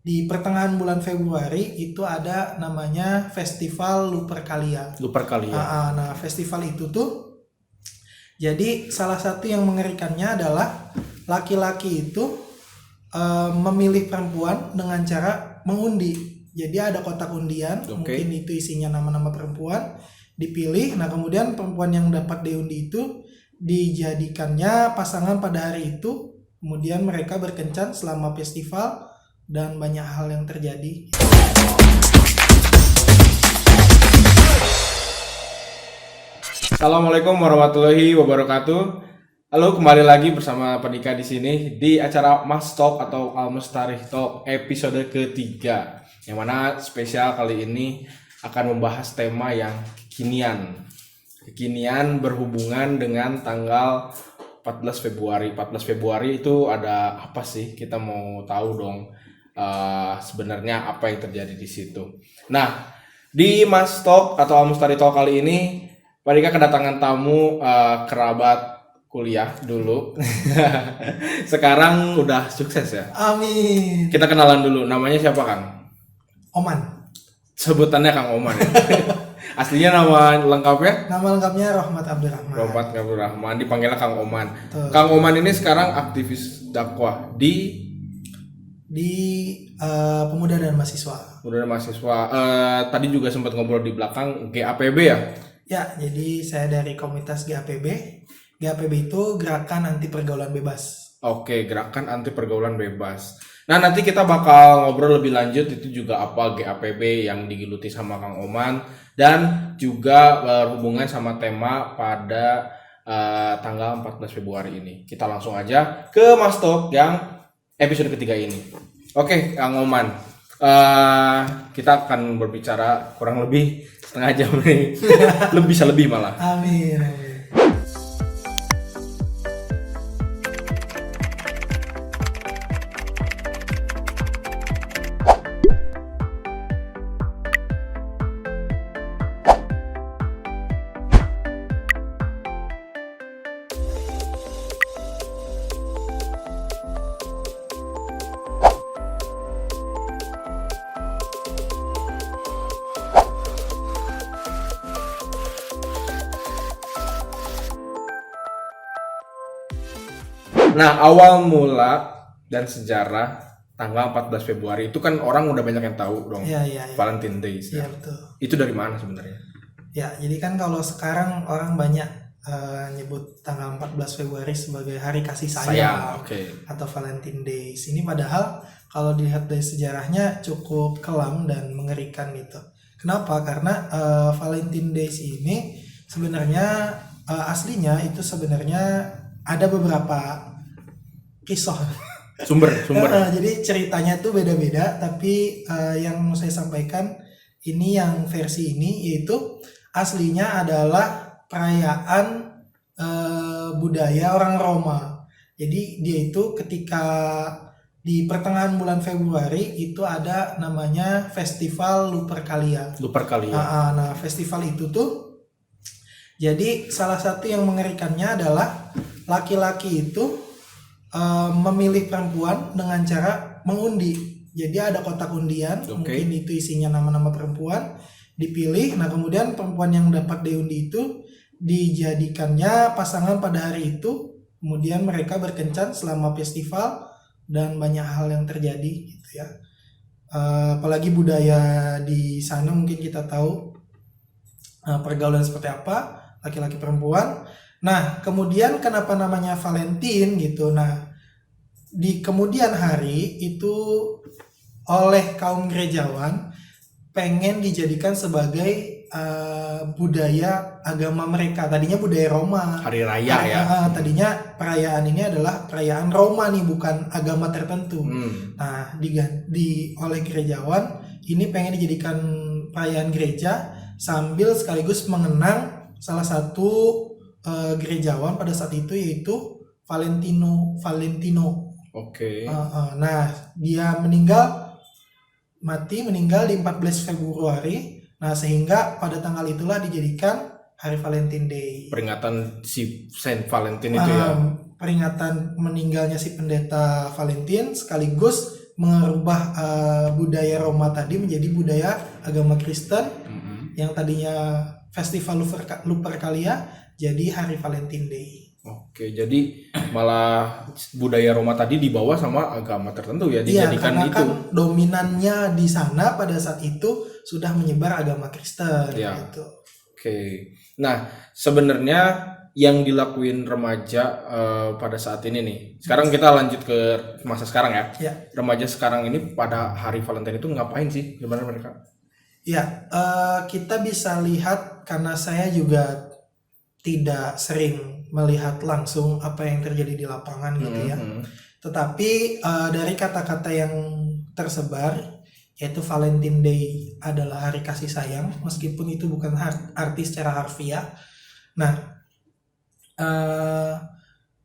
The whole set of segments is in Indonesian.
di pertengahan bulan Februari itu ada namanya Festival Lupercalia. Nah, festival itu tuh jadi salah satu yang mengerikannya adalah laki-laki itu memilih perempuan dengan cara mengundi. Jadi ada kotak undian, mungkin itu isinya nama-nama perempuan, dipilih. Nah, kemudian perempuan yang dapat diundi itu dijadikannya pasangan pada hari itu. Kemudian mereka berkencan selama festival dan banyak hal yang terjadi. Assalamualaikum warahmatullahi wabarakatuh. Halo, kembali lagi bersama Pendika di sini di acara Mas Talk atau Almustarih Talk episode ketiga. Yang mana spesial kali ini akan membahas tema yang kekinian berhubungan dengan tanggal 14 Februari. 14 Februari itu ada apa sih? Kita mau tahu dong sebenarnya apa yang terjadi di situ. Nah, di Mas Talk atau Almustarih Talk kali ini Pak Dika kedatangan tamu kerabat kuliah dulu. Sekarang udah sukses ya. Amin. Kita kenalan dulu. Namanya siapa, Kang? Oman. Sebutannya Kang Oman ya. Aslinya nama lengkapnya? Nama lengkapnya Rohmat Abdurrahman. Rohmat Abdurrahman, dipanggilnya Kang Oman. Tuh. Kang Oman ini sekarang aktivis dakwah di Pemuda dan Mahasiswa. Pemuda dan Mahasiswa. Tadi juga sempat ngobrol di belakang GAPB ya? Ya, jadi saya dari komunitas GAPB. GAPB itu Gerakan Anti Pergaulan Bebas. Oke, Gerakan Anti Pergaulan Bebas. Nah, nanti kita bakal ngobrol lebih lanjut itu juga apa GAPB yang digeluti sama Kang Oman dan juga berhubungan sama tema pada tanggal 14 Februari ini. Kita langsung aja ke Mas Talk yang episode ketiga ini. Oke, Kang Oman. Kita akan berbicara kurang lebih setengah jam nih. Bisa lebih malah. Amin. Nah, awal mula dan sejarah tanggal 14 Februari itu kan orang udah banyak yang tahu dong. Iya. Valentine Days. Iya, betul. Itu dari mana sebenarnya? Ya, jadi kan kalau sekarang orang banyak nyebut tanggal 14 Februari sebagai hari kasih sayang. Atau Valentine Days. Ini padahal kalau dilihat dari sejarahnya cukup kelam dan mengerikan gitu. Kenapa? Karena Valentine Days ini sebenarnya aslinya itu sebenarnya ada beberapa kisah. Sumber. Jadi ceritanya tuh beda-beda, tapi yang mau saya sampaikan ini yang versi ini yaitu aslinya adalah perayaan budaya orang Roma. Jadi dia itu ketika di pertengahan bulan Februari itu ada namanya Festival Lupercalia. Nah, festival itu tuh jadi salah satu yang mengerikannya adalah laki-laki itu memilih perempuan dengan cara mengundi. Jadi ada kotak undian, mungkin itu isinya nama-nama perempuan, dipilih. Nah, kemudian perempuan yang dapat diundi itu dijadikannya pasangan pada hari itu. Kemudian mereka berkencan selama festival dan banyak hal yang terjadi gitu ya. Apalagi budaya di sana mungkin kita tahu pergaulan seperti apa, laki-laki perempuan. Nah, kemudian kenapa namanya Valentine gitu. Nah, di kemudian hari itu oleh kaum gerejawan pengen dijadikan sebagai budaya agama mereka. Tadinya budaya Roma. Hari raya ya. Tadinya perayaan ini adalah perayaan Roma nih, bukan agama tertentu. Nah, oleh gerejawan ini pengen dijadikan perayaan gereja sambil sekaligus mengenang salah satu gerejawan pada saat itu yaitu Valentino. Nah, dia meninggal di 14 Februari. Nah, sehingga pada tanggal itulah dijadikan hari Valentine Day. Peringatan si Saint Valentine itu ya. Peringatan meninggalnya si pendeta Valentine sekaligus merubah budaya Roma tadi menjadi budaya agama Kristen, yang tadinya festival Lupercalia jadi hari Valentine Day. Oke, jadi malah budaya Roma tadi dibawa sama agama tertentu ya, Iya, dijadikan karena itu. kan dominannya di sana pada saat itu sudah menyebar agama Kristen Iya. gitu. Oke, nah sebenarnya yang dilakuin remaja pada saat ini nih, sekarang kita lanjut ke masa sekarang ya. Ya. Remaja sekarang ini pada hari Valentine itu ngapain sih? Gimana mereka? Ya, kita bisa lihat karena saya juga tidak sering melihat langsung apa yang terjadi di lapangan gitu ya. Tetapi dari kata-kata yang tersebar, yaitu Valentine Day adalah hari kasih sayang, meskipun itu bukan arti secara harfiah. Nah,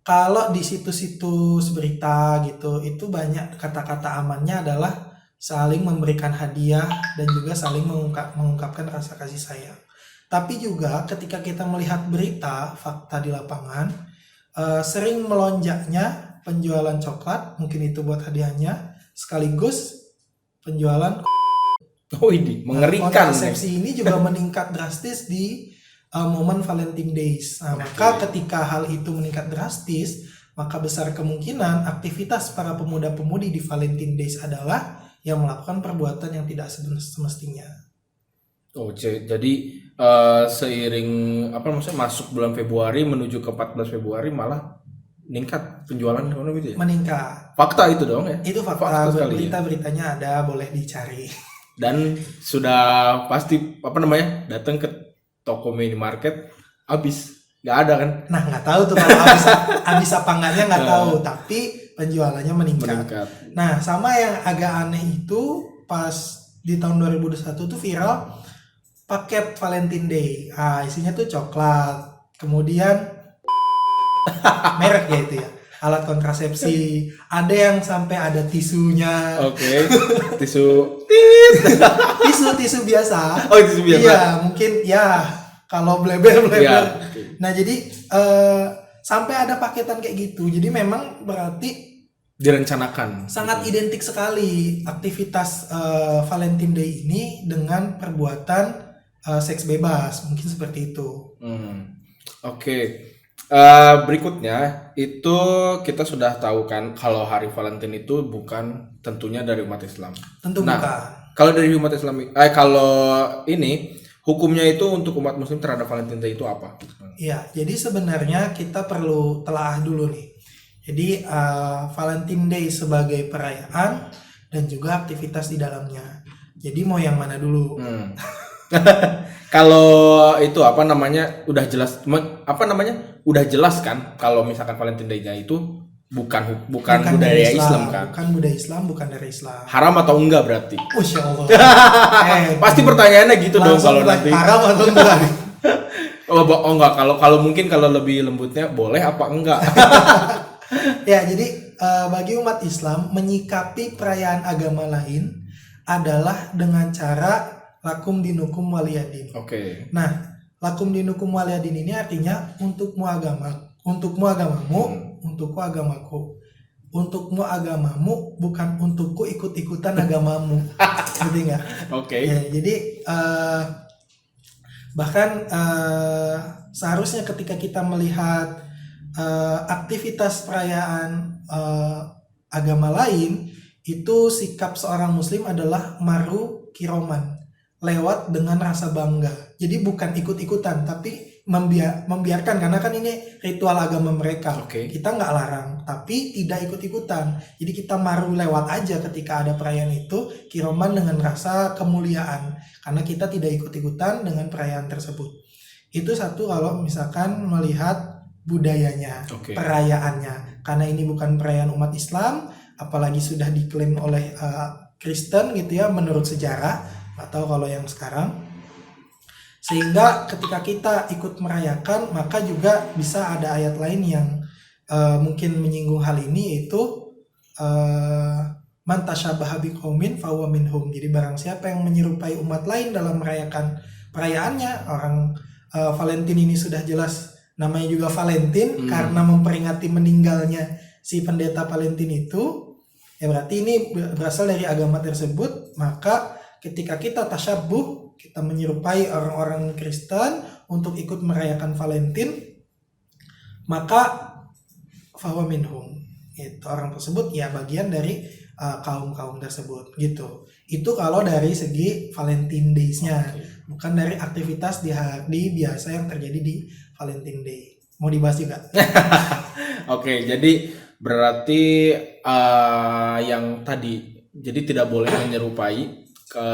kalau di situs-situs berita gitu, itu banyak kata-kata amannya adalah saling memberikan hadiah dan juga saling mengungkapkan rasa kasih sayang. Tapi juga ketika kita melihat berita, fakta di lapangan, sering melonjaknya penjualan coklat, mungkin itu buat hadiahnya, sekaligus penjualan. Oh ini mengerikan. Kontrasepsi ini juga meningkat drastis di momen Valentine Days. Nah, maka ketika hal itu meningkat drastis, maka besar kemungkinan aktivitas para pemuda-pemudi di Valentine Days adalah yang melakukan perbuatan yang tidak semestinya. Oh, jadi seiring masuk bulan Februari menuju ke 14 Februari malah meningkat penjualan gitu ya? Meningkat. Fakta itu dong ya? Itu fakta berita-beritanya ada, boleh dicari. Dan sudah pasti datang ke toko minimarket habis, nggak ada kan? Nah, nggak tahu tuh kalau habis apa enggaknya nggak tahu, tapi penjualannya meningkat. Nah, sama yang agak aneh itu pas di tahun 2021 tuh viral paket Valentine Day. Isinya tuh coklat, kemudian merek ya itu ya, alat kontrasepsi, ada yang sampai ada tisunya. Oke. Tisu tisu biasa. Oh, tisu biasa. Iya, mungkin ya kalau bleber. Ya, Nah, jadi sampai ada paketan kayak gitu. Jadi memang berarti direncanakan. Sangat identik sekali aktivitas Valentine Day ini dengan perbuatan seks bebas, mungkin seperti itu. Oke. Berikutnya itu kita sudah tahu kan kalau hari Valentine itu bukan tentunya dari umat Islam. Tentu bukan. Kalau dari umat Islam, kalau ini hukumnya itu untuk umat Muslim terhadap Valentine Day itu apa? Iya, jadi sebenarnya kita perlu telaah dulu nih. Jadi Valentine Day sebagai perayaan dan juga aktivitas di dalamnya. Jadi mau yang mana dulu? Kalau itu udah jelas udah jelas kan kalau misalkan Valentine Day-nya itu bukan budaya Islam kan? Bukan budaya Islam, bukan dari Islam. Haram atau enggak berarti? Masya Allah. Pasti pertanyaannya gitu dong kalau nanti. Haram atau enggak? Oh enggak, kalau mungkin kalau lebih lembutnya boleh apa enggak? Ya, jadi bagi umat Islam menyikapi perayaan agama lain adalah dengan cara lakum dinukum waliyadin. Oke. Nah, lakum dinukum waliyadin ini artinya untukmu agamamu, untukku agamaku. Untukmu agamamu, bukan untukku ikut-ikutan agamamu. Ngerti nggak? Oke. Ya, jadi bahkan seharusnya ketika kita melihat aktivitas perayaan agama lain, itu sikap seorang muslim adalah maru kiroman, lewat dengan rasa bangga. Jadi bukan ikut-ikutan, tapi membiarkan, karena kan ini ritual agama mereka. Kita nggak larang, tapi tidak ikut-ikutan. Jadi kita maru lewat aja ketika ada perayaan itu, kiroman dengan rasa kemuliaan, karena kita tidak ikut-ikutan dengan perayaan tersebut. Itu satu kalau misalkan melihat budayanya, perayaannya. Karena ini bukan perayaan umat Islam, apalagi sudah diklaim oleh Kristen gitu ya, menurut sejarah atau kalau yang sekarang, sehingga ketika kita ikut merayakan maka juga bisa ada ayat lain yang mungkin menyinggung hal ini, yaitu man tasyabaha biqaumin fahuwa minhum. Jadi barang siapa yang menyerupai umat lain dalam merayakan perayaannya, orang Valentine ini sudah jelas namanya juga Valentine karena memperingati meninggalnya si pendeta Valentine itu, ya berarti ini berasal dari agama tersebut. Maka ketika kita tasyabuh, kita menyerupai orang-orang Kristen untuk ikut merayakan Valentine, maka fahuwa minhum, itu orang tersebut ya bagian dari kaum-kaum tersebut gitu. Itu kalau dari segi Valentine Days-nya, bukan dari aktivitas di hari biasa yang terjadi di Valentine Day. Mau dibahas juga? Oke, jadi berarti yang tadi, jadi tidak boleh menyerupai ke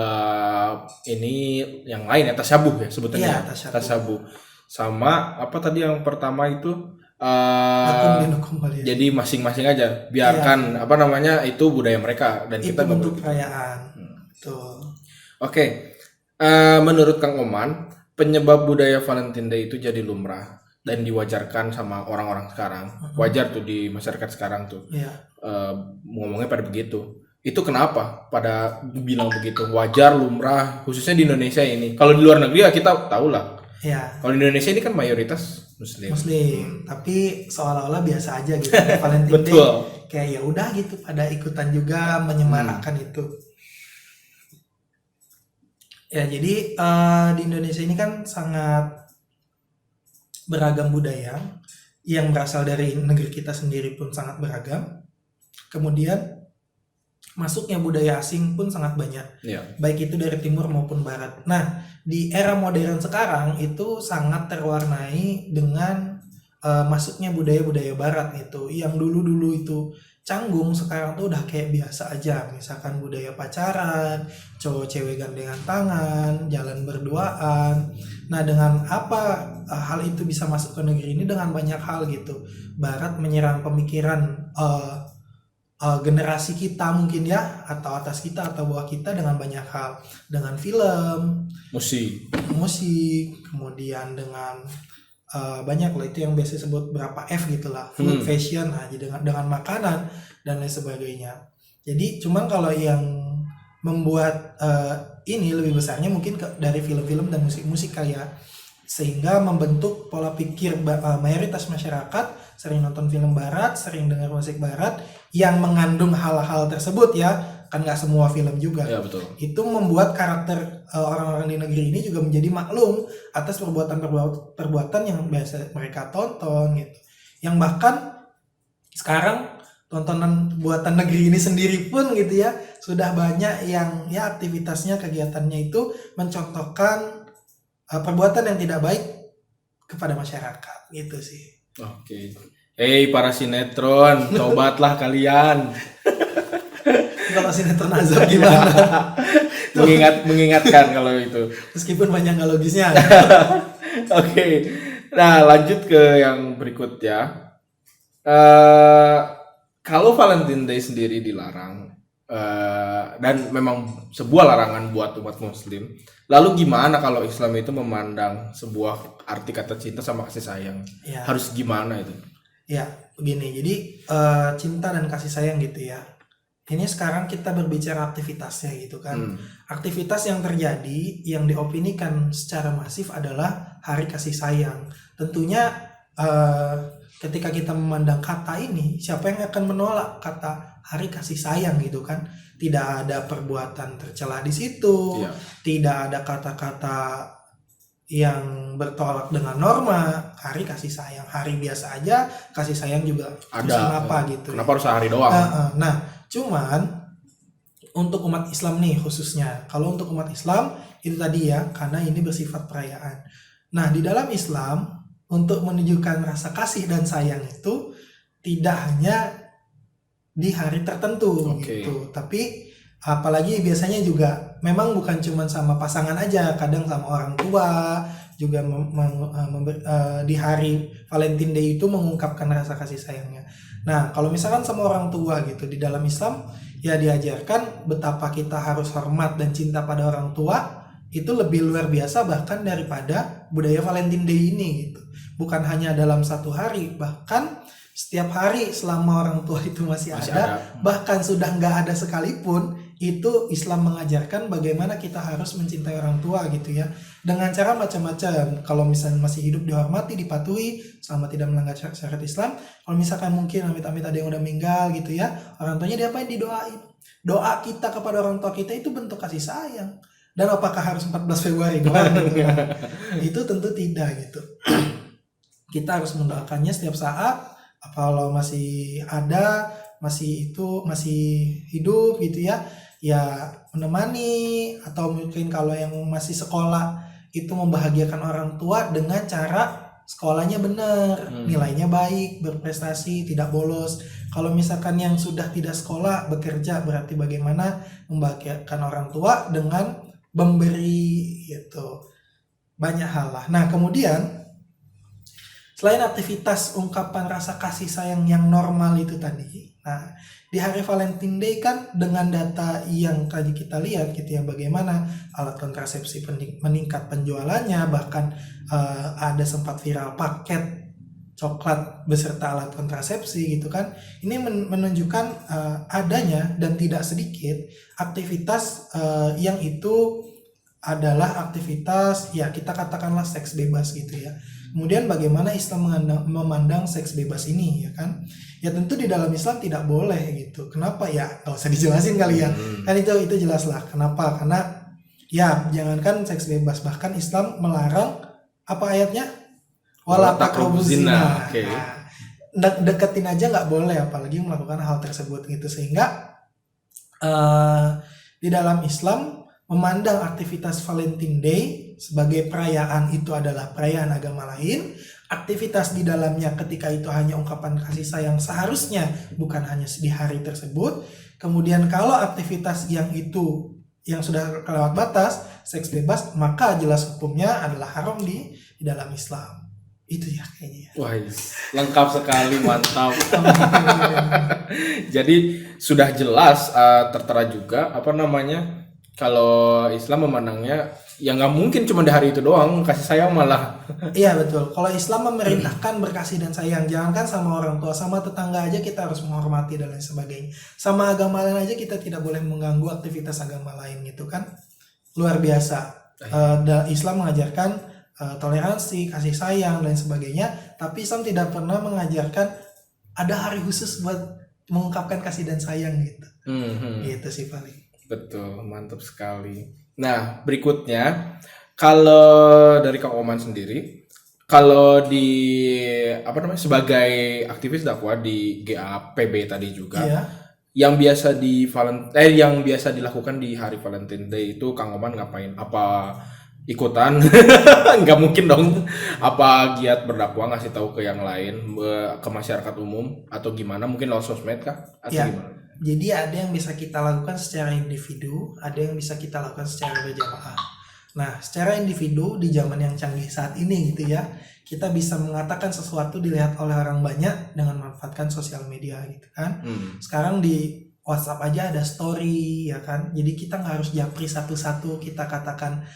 ini yang lain ya, tasyabuh ya sebutannya. Iya, tasyabuh. Tasyabuh. Sama apa tadi yang pertama itu? Lakum dinukum waliyadin. Jadi masing-masing aja, biarkan apa namanya itu budaya mereka dan Itu kita nggak bentuk boleh. perayaan. Tuh. Oke, menurut Kang Oman, penyebab budaya Valentine Day itu jadi lumrah dan diwajarkan sama orang-orang sekarang, wajar tuh di masyarakat sekarang tuh, Iya. ngomongnya pada begitu. Itu kenapa pada bilang begitu, wajar, lumrah, khususnya di Indonesia ini. Kalau di luar negeri ya kita tahu lah. Ya, Kalau di Indonesia ini kan mayoritas Muslim. Muslim, tapi seolah-olah biasa aja gitu. Valentine Day Betul. kayak ya udah gitu, pada ikutan juga menyemarakan itu. Ya, jadi di Indonesia ini kan sangat beragam budaya yang berasal dari negeri kita sendiri pun sangat beragam. Kemudian masuknya budaya asing pun sangat banyak, Iya. baik itu dari timur maupun barat. Nah, di era modern sekarang itu sangat terwarnai dengan masuknya budaya-budaya barat itu, yang dulu-dulu itu canggung, sekarang tuh udah kayak biasa aja. Misalkan budaya pacaran, cowok cewek gandengan tangan, jalan berduaan. Nah, dengan apa hal itu bisa masuk ke negeri ini? Dengan banyak hal gitu. Barat menyerang pemikiran generasi kita mungkin ya, atau atas kita atau bawah kita dengan banyak hal, dengan film, Musik. kemudian dengan banyak lah itu yang biasa disebut berapa F gitulah, food, fashion, nah, jadi dengan makanan dan lain sebagainya. Jadi cuman kalau yang membuat ini lebih besarnya mungkin dari film-film dan musik-musik kali ya, sehingga membentuk pola pikir mayoritas masyarakat sering nonton film barat, sering dengar musik barat yang mengandung hal-hal tersebut ya, kan nggak semua film juga. Ya, betul. Itu membuat karakter orang-orang di negeri ini juga menjadi maklum atas perbuatan yang biasa mereka tonton gitu. Yang bahkan sekarang tontonan buatan negeri ini sendiri pun gitu ya, sudah banyak yang ya aktivitasnya, kegiatannya itu mencontohkan perbuatan yang tidak baik kepada masyarakat gitu sih. Oke. Hey para sinetron, tobatlah kalian. Kalau sinetron azab gimana? Mengingatkan kalau itu. Meskipun banyak nggak logisnya. Oke. Nah, lanjut ke yang berikut ya. Kalau Valentine Day sendiri dilarang dan memang sebuah larangan buat umat Muslim. Lalu gimana kalau Islam itu memandang sebuah arti kata cinta sama kasih sayang? Ya. Harus gimana itu? Ya, begini. Jadi cinta dan kasih sayang gitu ya. Ini sekarang kita berbicara aktivitasnya gitu kan. Aktivitas yang terjadi, yang diopinikan secara masif adalah Hari Kasih Sayang. Tentunya ketika kita memandang kata ini, siapa yang akan menolak kata Hari Kasih Sayang gitu kan? Tidak ada perbuatan tercela di situ, tidak ada kata-kata yang bertolak dengan norma. Hari Kasih Sayang, hari biasa aja kasih sayang juga Ada. apa gitu. Kenapa harus sehari doang? Nah, cuman untuk umat Islam nih khususnya, kalau untuk umat Islam itu tadi ya, karena ini bersifat perayaan. Nah, di dalam Islam untuk menunjukkan rasa kasih dan sayang itu tidak hanya di hari tertentu gitu, tapi apalagi biasanya juga memang bukan cuma sama pasangan aja, kadang sama orang tua juga di hari Valentine Day itu mengungkapkan rasa kasih sayangnya. Nah, kalau misalkan sama orang tua gitu, di dalam Islam ya diajarkan betapa kita harus hormat dan cinta pada orang tua, itu lebih luar biasa bahkan daripada budaya Valentine Day ini gitu. Bukan hanya dalam satu hari, bahkan setiap hari selama orang tua itu masih ada. Bahkan sudah nggak ada sekalipun, itu Islam mengajarkan bagaimana kita harus mencintai orang tua gitu ya. Dengan cara macam-macam. Kalau misalnya masih hidup dihormati, dipatuhi selama tidak melanggar syariat Islam. Kalau misalkan mungkin amit-amit ada yang udah meninggal gitu ya, orang tuanya diapain? Didoain. Doa kita kepada orang tua kita itu bentuk kasih sayang. Dan apakah harus 14 Februari doang gitu? Itu tentu tidak gitu. Kita harus mendoakannya setiap saat, kalau masih ada, masih hidup gitu ya menemani, atau mungkin kalau yang masih sekolah itu membahagiakan orang tua dengan cara sekolahnya benar, nilainya baik, berprestasi, tidak bolos. Kalau misalkan yang sudah tidak sekolah, bekerja, berarti bagaimana membahagiakan orang tua dengan memberi gitu. Banyak hal lah. Nah, kemudian selain aktivitas ungkapan rasa kasih sayang yang normal itu tadi, nah di hari Valentine Day kan dengan data yang tadi kita lihat gitu ya, bagaimana alat kontrasepsi meningkat penjualannya, bahkan ada sempat viral paket coklat beserta alat kontrasepsi gitu kan. Ini menunjukkan adanya dan tidak sedikit aktivitas yang itu adalah aktivitas ya kita katakanlah seks bebas gitu ya. Kemudian bagaimana Islam memandang seks bebas ini ya kan? Ya tentu di dalam Islam tidak boleh gitu. Kenapa ya? Gak usah dijelasin kali ya. Kan itu jelas lah. Kenapa? Karena ya jangankan seks bebas, bahkan Islam melarang apa ayatnya? Wala taqrabuz zina. Okay. Nah, deketin aja nggak boleh, apalagi melakukan hal tersebut gitu. Sehingga di dalam Islam memandang aktivitas Valentine Day sebagai perayaan itu adalah perayaan agama lain. Aktivitas di dalamnya ketika itu hanya ungkapan kasih sayang seharusnya bukan hanya di hari tersebut. Kemudian kalau aktivitas yang itu yang sudah kelewat batas, seks bebas, maka jelas hukumnya adalah haram di dalam Islam. Itu ya kayaknya. Wah, lengkap sekali, mantap. Jadi sudah jelas tertera juga kalau Islam memandangnya ya nggak mungkin cuma di hari itu doang kasih sayang malah. Iya betul. Kalau Islam memerintahkan berkasih dan sayang, jangankan sama orang tua, sama tetangga aja kita harus menghormati dan lain sebagainya. Sama agama lain aja kita tidak boleh mengganggu aktivitas agama lain gitu kan. Luar biasa. Islam mengajarkan toleransi, kasih sayang dan sebagainya. Tapi Islam tidak pernah mengajarkan ada hari khusus buat mengungkapkan kasih dan sayang gitu. Gitu sih paling. Betul, mantap sekali. Nah, berikutnya kalau dari Kang Oman sendiri, kalau sebagai aktivis dakwah di GAPB tadi juga, Iya. yang biasa dilakukan di hari Valentine Day itu Kang Oman ngapain? Apa ikutan? Nggak mungkin dong. Apa giat berdakwah ngasih tahu ke yang lain, ke masyarakat umum atau gimana? Mungkin lewat sosmed kah? Atau Ya. gimana? Jadi ada yang bisa kita lakukan secara individu, ada yang bisa kita lakukan secara berjamaah. Nah, secara individu di zaman yang canggih saat ini gitu ya, kita bisa mengatakan sesuatu dilihat oleh orang banyak dengan memanfaatkan sosial media gitu kan. Sekarang di WhatsApp aja ada story ya kan. Jadi kita nggak harus japri satu-satu kita katakan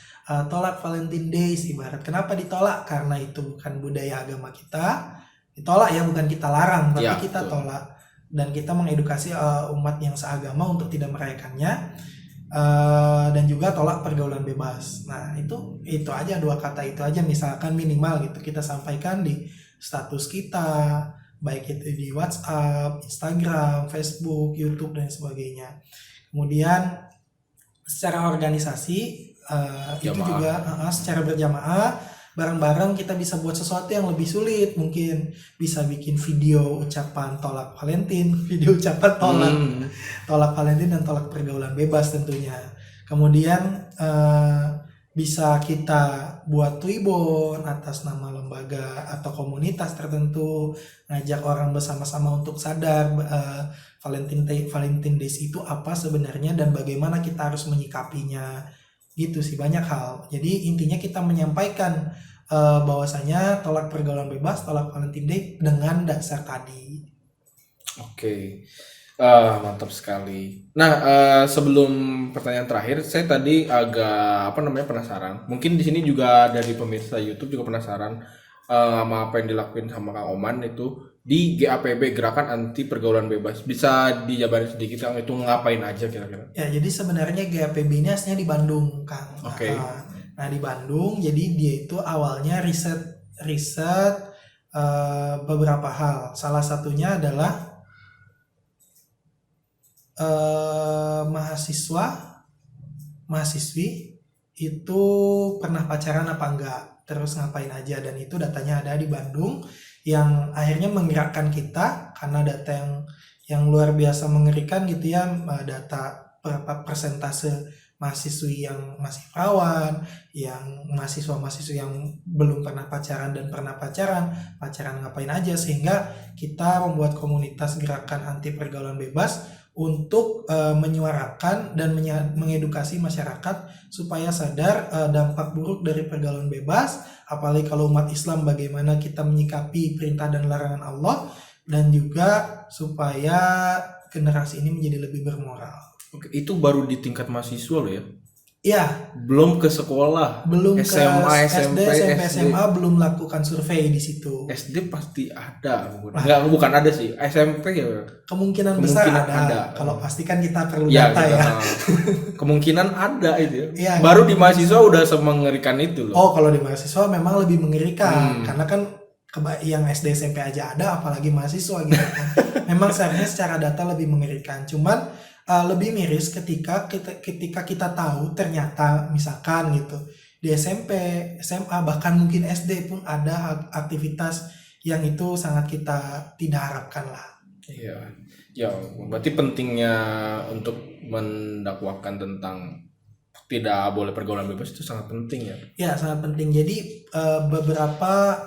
tolak Valentine Days ibarat. Kenapa ditolak? Karena itu bukan budaya agama kita. Ditolak ya, bukan kita larang, tapi Ya, kita betul. tolak. Dan kita mengedukasi umat yang seagama untuk tidak merayakannya, dan juga tolak pergaulan bebas. Nah itu aja, dua kata itu aja misalkan minimal gitu kita sampaikan di status kita, baik itu di WhatsApp, Instagram, Facebook, YouTube dan sebagainya. Kemudian secara organisasi itu Jamaah. juga secara berjamaah bareng-bareng kita bisa buat sesuatu yang lebih sulit. Mungkin bisa bikin video ucapan tolak Valentine, video ucapan tolak Valentine dan tolak pergaulan bebas tentunya. Kemudian bisa kita buat Twibbon atas nama lembaga atau komunitas tertentu, ngajak orang bersama-sama untuk sadar Valentine Days itu apa sebenarnya dan bagaimana kita harus menyikapinya. Gitu sih, banyak hal. Jadi intinya kita menyampaikan bahwasanya tolak pergaulan bebas, tolak Valentine Day dengan dasar tadi. Oke. Mantap sekali. Nah, sebelum pertanyaan terakhir, saya tadi agak penasaran. Mungkin di sini juga dari pemirsa YouTube juga penasaran sama apa yang dilakuin sama Kang Oman itu di GAPB, Gerakan Anti Pergaulan Bebas. Bisa dijabarin sedikit Kang, itu ngapain aja kira-kira? Ya, jadi sebenarnya GAPB ini aslinya di Bandung, Kang. Oke. Nah, di Bandung, jadi dia itu awalnya riset beberapa hal. Salah satunya adalah mahasiswi itu pernah pacaran apa enggak, terus ngapain aja, dan itu datanya ada di Bandung yang akhirnya menggerakkan kita karena data yang luar biasa mengerikan gitu ya, data berapa persentase mahasiswi yang masih perawan, yang mahasiswa-mahasiswa yang belum pernah pacaran dan pernah pacaran ngapain aja, sehingga kita membuat komunitas gerakan anti pergaulan bebas untuk menyuarakan dan mengedukasi masyarakat supaya sadar dampak buruk dari pergaulan bebas, apalagi kalau umat Islam bagaimana kita menyikapi perintah dan larangan Allah, dan juga supaya generasi ini menjadi lebih bermoral. Oke, itu baru di tingkat mahasiswa loh ya. Ya, Belum ke sekolah. belum SMA, ke SMP, SMP, SD. SMA belum lakukan survei di situ. SD pasti ada. Bukan ada sih. SMP ya. Kemungkinan besar Kemungkinan ada. ada. Kalau pastikan kita perlu Ya, data gitu. ya. Kemungkinan ada itu ya. Iya, Baru di mahasiswa udah semengerikan itu loh. Oh, kalau di mahasiswa memang lebih mengerikan karena kan yang SD SMP aja ada, apalagi mahasiswa gitu kan. Memang sebenarnya secara data lebih mengerikan. Cuman lebih miris ketika kita tahu ternyata misalkan gitu di SMP, SMA, bahkan mungkin SD pun ada aktivitas yang itu sangat kita tidak harapkan lah. Iya. Ya, berarti pentingnya untuk mendakwakan tentang tidak boleh pergaulan bebas itu sangat penting ya. Ya, sangat penting. Jadi beberapa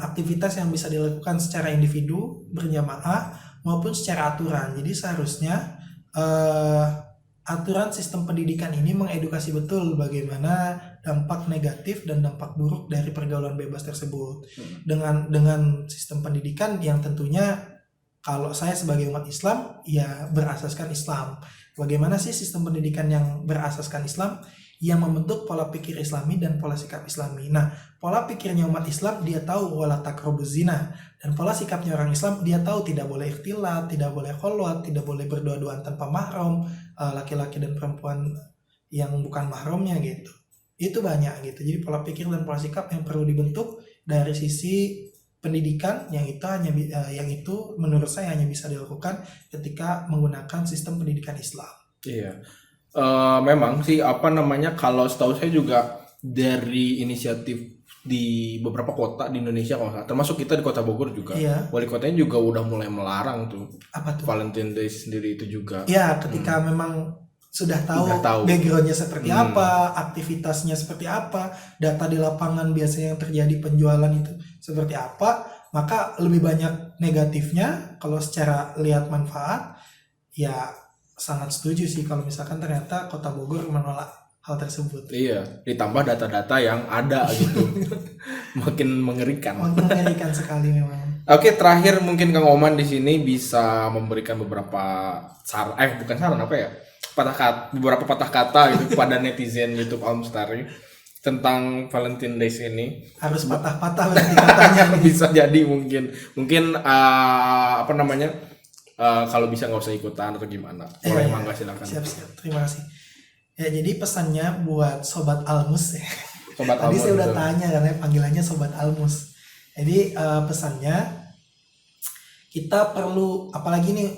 aktivitas yang bisa dilakukan secara individu, berjamaah, maupun secara aturan. Jadi seharusnya aturan sistem pendidikan ini mengedukasi betul bagaimana dampak negatif dan dampak buruk dari pergaulan bebas tersebut. Dengan sistem pendidikan yang tentunya kalau saya sebagai umat Islam ya berasaskan Islam. Bagaimana sih sistem pendidikan yang berasaskan Islam? Yang membentuk pola pikir Islami dan pola sikap Islami. Nah, pola pikirnya umat Islam dia tahu wala taqrabuz zina, dan pola sikapnya orang Islam dia tahu tidak boleh ikhtilat, tidak boleh kholwat, tidak boleh berdua-duaan tanpa mahram, laki-laki dan perempuan yang bukan mahramnya gitu. Itu banyak gitu. Jadi pola pikir dan pola sikap yang perlu dibentuk dari sisi pendidikan yang itu menurut saya hanya bisa dilakukan ketika menggunakan sistem pendidikan Islam. Iya. Memang sih kalau setahu saya juga dari inisiatif di beberapa kota di Indonesia kalau nggak salah, termasuk kita di Kota Bogor juga. Iya. Wali kotanya juga udah mulai melarang tuh. Apa tuh? Valentine Day sendiri itu juga. Ya, ketika memang sudah tahu backgroundnya seperti apa, aktivitasnya seperti apa, data di lapangan biasanya yang terjadi penjualan itu seperti apa, maka lebih banyak negatifnya. Kalau secara lihat manfaat, ya sangat setuju sih kalau misalkan ternyata Kota Bogor menolak hal tersebut. Iya, ditambah data-data yang ada gitu. Makin mengerikan. Mengerikan sekali memang. Oke, terakhir mungkin Kang Oman di sini bisa memberikan beberapa beberapa patah kata gitu kepada netizen YouTube Almstari tentang Valentine Days ini. Harus patah-patah berarti katanya. Bisa jadi mungkin kalau bisa nggak usah ikutan atau gimana. Boleh, mangga silakan. Siap, terima kasih. Ya, jadi pesannya buat Sobat Almus ya. Sobat Tadi Almus, saya udah betul. tanya karena panggilannya Sobat Almus. Jadi pesannya kita perlu, apalagi nih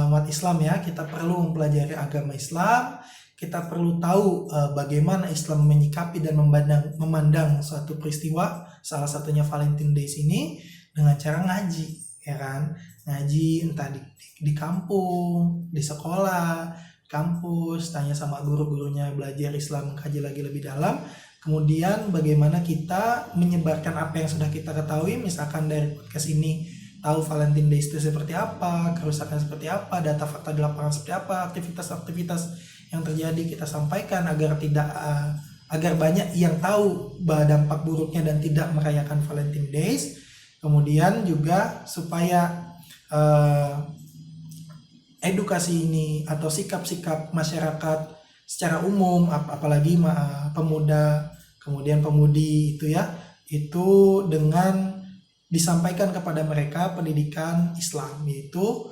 umat Islam ya, kita perlu mempelajari agama Islam. Kita perlu tahu bagaimana Islam menyikapi dan memandang suatu peristiwa, salah satunya Valentine Days ini, dengan cara ngaji, ya kan? Ngaji entah di kampung, di sekolah, kampus, tanya sama guru-gurunya, belajar Islam, mengkaji lagi lebih dalam. Kemudian bagaimana kita menyebarkan apa yang sudah kita ketahui, misalkan dari podcast ini tahu Valentine Days itu seperti apa, kerusakan seperti apa, data fakta di lapangan seperti apa, aktivitas-aktivitas yang terjadi kita sampaikan agar banyak yang tahu bahwa dampak buruknya dan tidak merayakan Valentine Days. Kemudian juga supaya edukasi ini atau sikap-sikap masyarakat secara umum, apalagi pemuda kemudian pemudi itu ya, itu dengan disampaikan kepada mereka pendidikan Islam, yaitu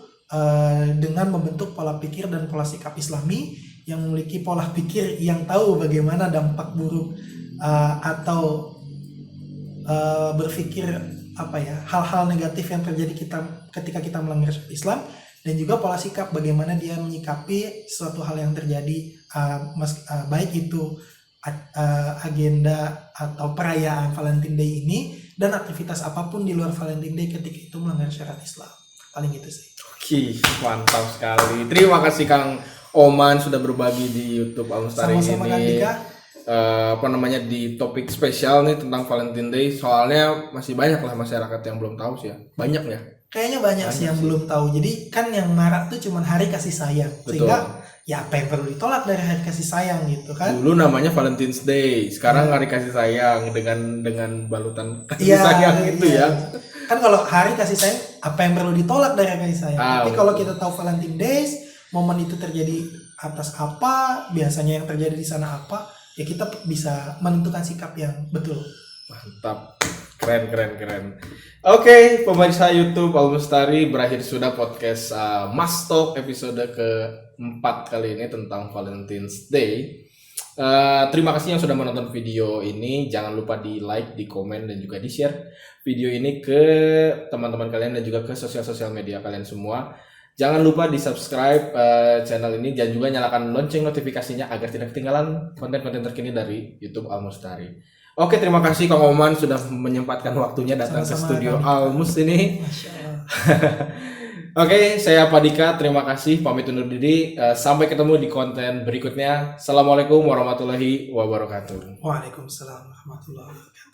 dengan membentuk pola pikir dan pola sikap Islami yang memiliki pola pikir yang tahu bagaimana dampak buruk atau berpikir hal-hal negatif yang terjadi ketika kita melanggar syariat Islam, dan juga pola sikap bagaimana dia menyikapi suatu hal yang terjadi, baik itu agenda atau perayaan Valentine Day ini dan aktivitas apapun di luar Valentine Day ketika itu melanggar syariat Islam. Paling itu sih. Oke, mantap sekali. Terima kasih Kang Oman sudah berbagi di YouTube Almustari Sama-sama Kang ini. Dika. Di topik spesial nih tentang Valentine Day. Soalnya masih banyak lah masyarakat yang belum tahu sih ya. Banyak ya. Kayaknya banyak sih yang belum tahu. Jadi kan yang marak tuh cuman hari kasih sayang. Betul. Sehingga ya apa yang perlu ditolak dari hari kasih sayang gitu kan? Dulu namanya Valentine's Day, sekarang hari kasih sayang dengan balutan kasih Iya, sayang itu iya. ya. Kan kalau hari kasih sayang, apa yang perlu ditolak dari hari kasih sayang? Tapi betul. kalau kita tahu Valentine Days, momen itu terjadi atas apa, biasanya yang terjadi di sana apa, ya kita bisa menentukan sikap yang betul. Mantap. Keren. Oke, pemirsa YouTube Almustari, berakhir sudah podcast Mas Talk episode ke-4 kali ini tentang Valentine's Day. Terima kasih yang sudah menonton video ini. Jangan lupa di like, di komen, dan juga di share video ini ke teman-teman kalian dan juga ke sosial media kalian semua. Jangan lupa di subscribe channel ini dan juga nyalakan lonceng notifikasinya agar tidak ketinggalan konten-konten terkini dari YouTube Almustari. Oke, terima kasih Kang Oman sudah menyempatkan waktunya datang Sama-sama, ke studio Kang Dika. Almus ini. Masya Allah. Oke, saya Padika, terima kasih, pamit undur diri. Sampai ketemu di konten berikutnya. Assalamualaikum warahmatullahi wabarakatuh. Waalaikumsalam warahmatullahi wabarakatuh.